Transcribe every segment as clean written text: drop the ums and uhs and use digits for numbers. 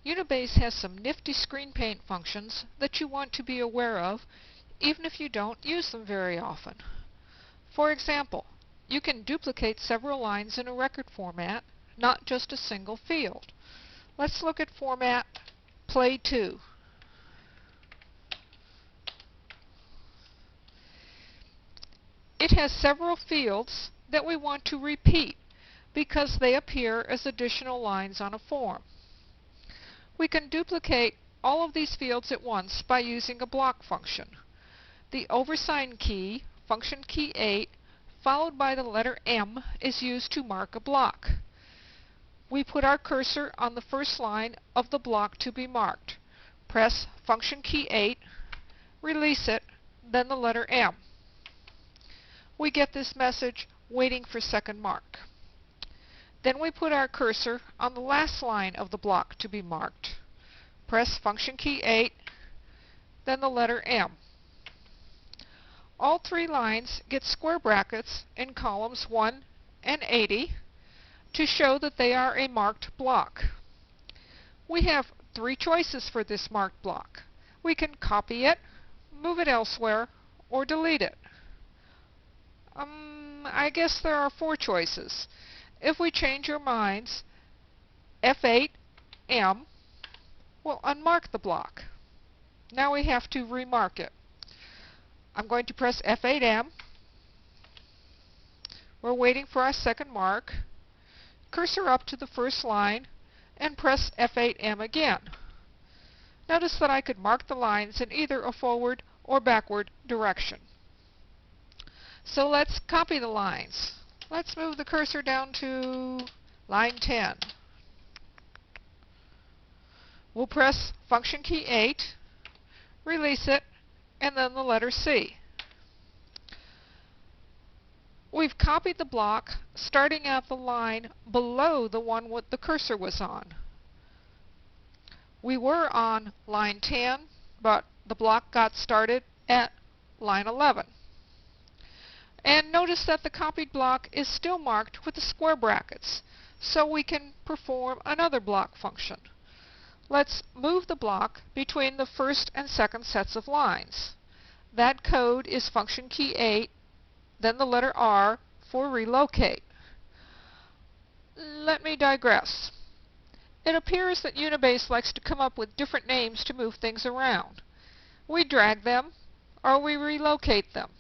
Unibase has some nifty screen paint functions that you want to be aware of, even if you don't use them very often. For example, you can duplicate several lines in a record format, not just a single field. Let's look at format Play 2. It has several fields that we want to repeat because they appear as additional lines on a form. We can duplicate all of these fields at once by using a block function. The oversign key, function key 8, followed by the letter M, is used to mark a block. We put our cursor on the first line of the block to be marked. Press function key 8, release it, then the letter M. We get this message, waiting for second mark. Then we put our cursor on the last line of the block to be marked. Press function key 8, then the letter M. All three lines get square brackets in columns 1 and 80 to show that they are a marked block. We have three choices for this marked block. We can copy it, move it elsewhere, or delete it. I guess there are four choices. If we change our minds, F8M will unmark the block. Now we have to remark it. I'm going to press F8M. We're waiting for our second mark. Cursor up to the first line and press F8M again. Notice that I could mark the lines in either a forward or backward direction. So let's copy the lines. Let's move the cursor down to line 10. We'll press function key 8, release it, and then the letter C. We've copied the block starting at the line below the one the cursor was on. We were on line 10, but the block got started at line 11. And notice that the copied block is still marked with the square brackets, so we can perform another block function. Let's move the block between the first and second sets of lines. That code is function key 8, then the letter R for relocate. Let me digress. It appears that Unibase likes to come up with different names to move things around. We drag them, or we relocate them.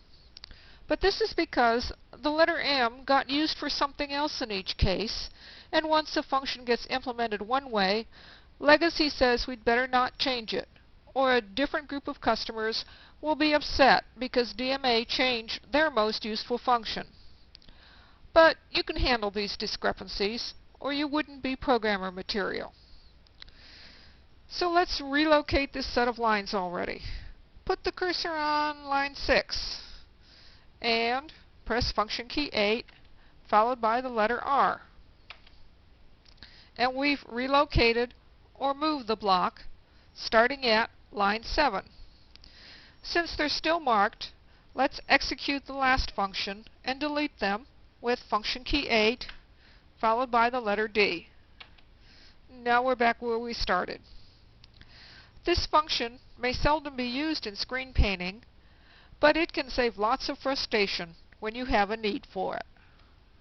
But this is because the letter M got used for something else in each case, and once a function gets implemented one way, Legacy says we'd better not change it, or a different group of customers will be upset because DMA changed their most useful function. But you can handle these discrepancies, or you wouldn't be programmer material. So let's relocate this set of lines already. Put the cursor on line 6, and press function key 8, followed by the letter R. And we've relocated or moved the block starting at line 7. Since they're still marked, let's execute the last function and delete them with function key 8, followed by the letter D. Now we're back where we started. This function may seldom be used in screen painting, but it can save lots of frustration when you have a need for it.